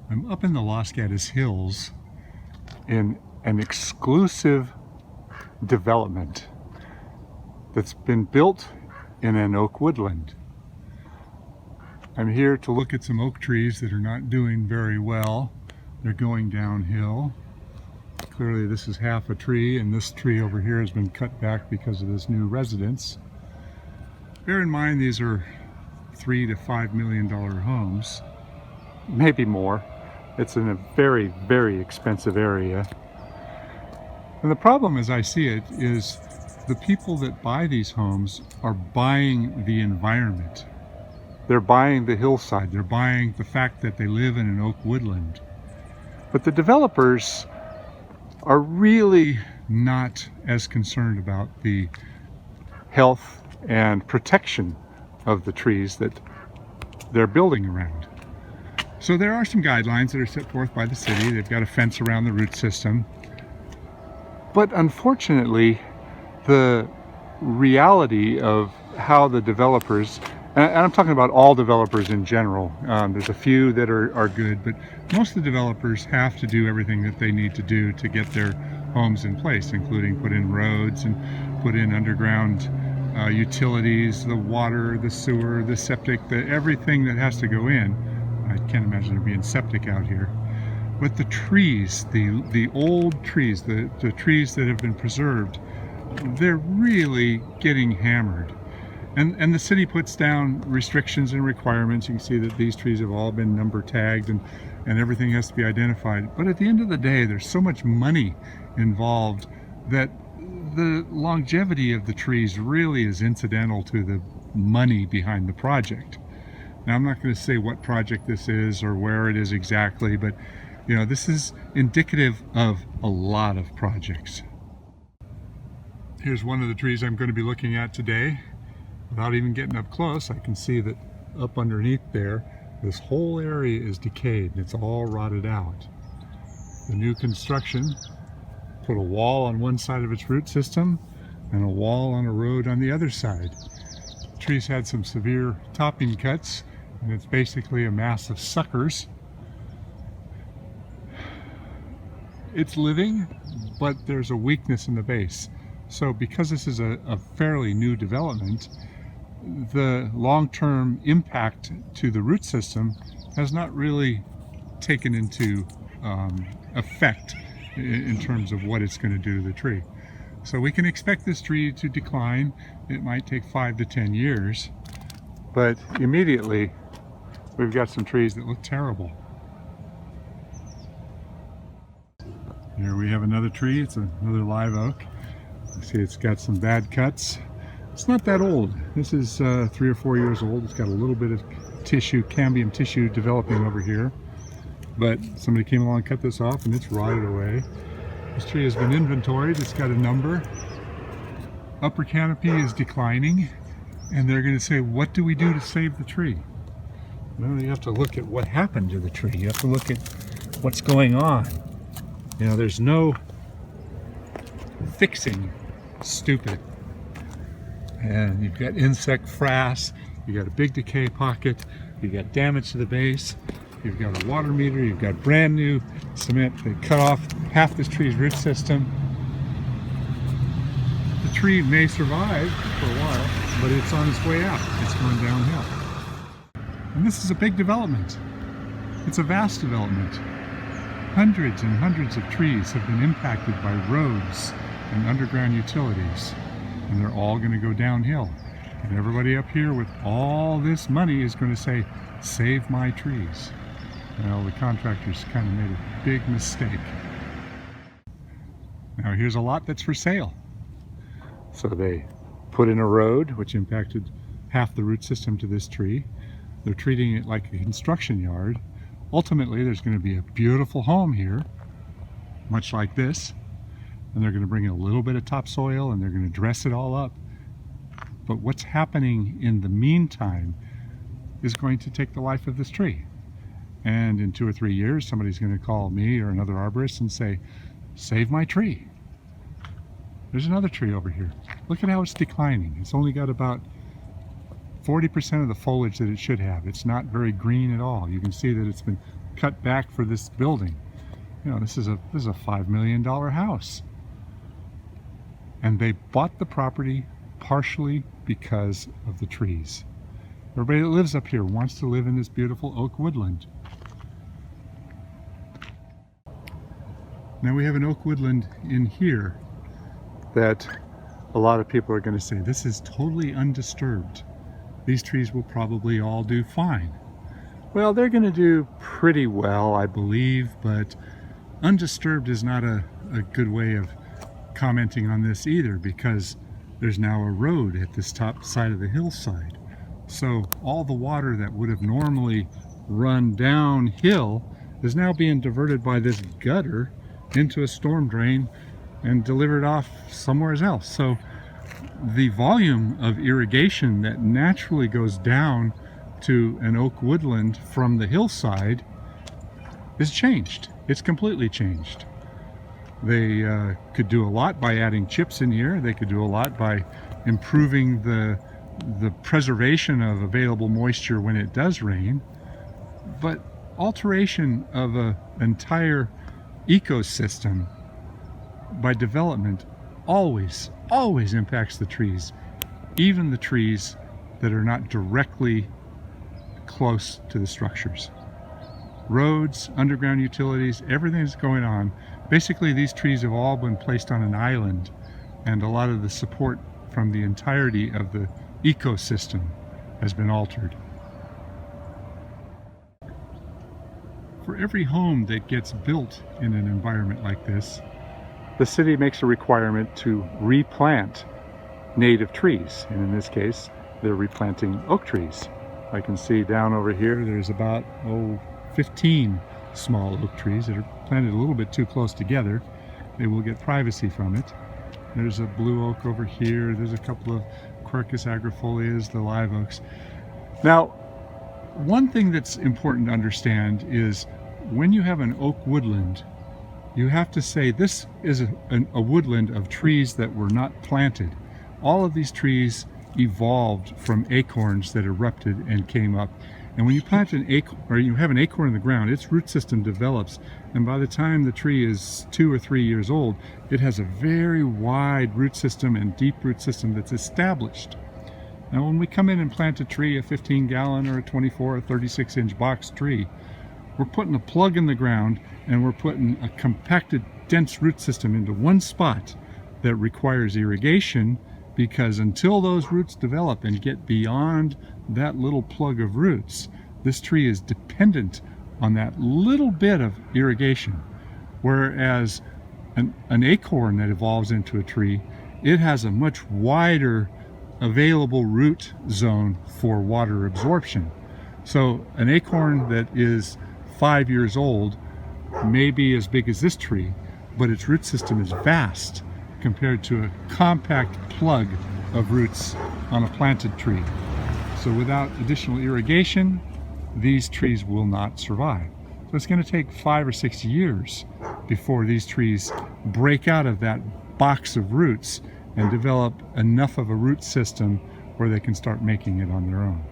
I'm up in the Los Gatos Hills in an exclusive development that's been built in an oak woodland. I'm here to look at some oak trees that are not doing very well. They're going downhill. Clearly this is half a tree, and this tree over here has been cut back because of this new residence. Bear in mind these are $3 to $5 million homes, maybe more. It's in a very, very expensive area. And the problem as I see it is the people that buy these homes are buying the environment. They're buying the hillside. They're buying the fact that they live in an oak woodland. But the developers are really not as concerned about the health and protection of the trees that they're building around. So there are some guidelines that are set forth by the city. They've got a fence around the root system. But unfortunately, the reality of how the developers, and I'm talking about all developers in general, there's a few that are good, but most of the developers have to do everything that they need to do to get their homes in place, including put in roads and put in underground utilities, the water, the sewer, the septic, everything that has to go in. I can't imagine there being septic out here. But the trees, the old trees, the trees that have been preserved, they're really getting hammered. And the city puts down restrictions and requirements. You can see that these trees have all been number tagged and everything has to be identified. But at the end of the day, there's so much money involved that the longevity of the trees really is incidental to the money behind the project. Now, I'm not going to say what project this is or where it is exactly, but you know, this is indicative of a lot of projects. Here's one of the trees I'm going to be looking at today. Without even getting up close, I can see that up underneath there, this whole area is decayed and it's all rotted out. The new construction put a wall on one side of its root system and a wall on a road on the other side. The tree's had some severe topping cuts, and it's basically a mass of suckers. It's living, but there's a weakness in the base. So because this is a fairly new development, the long-term impact to the root system has not really taken into effect in terms of what it's going to do to the tree. So we can expect this tree to decline. It might take 5 to 10 years, but immediately we've got some trees that look terrible. Here we have another tree. It's another live oak. You see it's got some bad cuts. It's not that old. This is 3 or 4 years old. It's got a little bit of tissue, cambium tissue developing over here. But somebody came along and cut this off and it's rotted away. This tree has been inventoried. It's got a number. Upper canopy is declining. And they're going to say, what do we do to save the tree? Well, you have to look at what happened to the tree. You have to look at what's going on. You know, there's no fixing stupid. And you've got insect frass, you've got a big decay pocket, you've got damage to the base, you've got a water meter, you've got brand new cement. They cut off half this tree's root system. The tree may survive for a while, but it's on its way out. It's going downhill. And this is a big development. It's a vast development. Hundreds and hundreds of trees have been impacted by roads and underground utilities, and they're all going to go downhill. And everybody up here with all this money is going to say, save my trees. Well, the contractors kind of made a big mistake. Now here's a lot that's for sale. So they put in a road, which impacted half the root system to this tree. They're treating it like a construction yard. Ultimately, there's going to be a beautiful home here, much like this. And they're going to bring in a little bit of topsoil and they're going to dress it all up. But what's happening in the meantime is going to take the life of this tree. And in 2 or 3 years, somebody's going to call me or another arborist and say, save my tree. There's another tree over here. Look at how it's declining. It's only got about 40% of the foliage that it should have. It's not very green at all. You can see that it's been cut back for this building. You know, this is a $5 million house. And they bought the property partially because of the trees. Everybody that lives up here wants to live in this beautiful oak woodland. Now we have an oak woodland in here that a lot of people are going to say, this is totally undisturbed. These trees will probably all do fine. Well, they're going to do pretty well, I believe, but undisturbed is not a good way of commenting on this either, because there's now a road at this top side of the hillside. So all the water that would have normally run downhill is now being diverted by this gutter into a storm drain and delivered off somewhere else. So the volume of irrigation that naturally goes down to an oak woodland from the hillside is changed. It's completely changed. They could do a lot by adding chips in here. They could do a lot by improving the preservation of available moisture when it does rain. But alteration of an entire ecosystem by development always impacts the trees, even the trees that are not directly close to the structures. Roads, underground utilities, everything's going on. Basically, these trees have all been placed on an island, and a lot of the support from the entirety of the ecosystem has been altered. For every home that gets built in an environment like this, the city makes a requirement to replant native trees, and in this case they're replanting oak trees. I can see down over here there's about 15 small oak trees that are planted a little bit too close together. They will get privacy from it. There's a blue oak over here. There's a couple of Quercus agrifolias, the live oaks. Now, one thing that's important to understand is when you have an oak woodland, you have to say this is a woodland of trees that were not planted. All of these trees evolved from acorns that erupted and came up. And when you plant an acorn, or you have an acorn in the ground, its root system develops, and by the time the tree is 2 or 3 years old, it has a very wide root system and deep root system that's established. Now when we come in and plant a tree, a 15-gallon or a 24 or 36-inch box tree, we're putting a plug in the ground and we're putting a compacted, dense root system into one spot that requires irrigation, because until those roots develop and get beyond that little plug of roots, this tree is dependent on that little bit of irrigation. Whereas an acorn that evolves into a tree, it has a much wider available root zone for water absorption. So an acorn that is 5 years old may be as big as this tree, but its root system is vast compared to a compact plug of roots on a planted tree. So without additional irrigation, these trees will not survive. So it's going to take 5 or 6 years before these trees break out of that box of roots and develop enough of a root system where they can start making it on their own.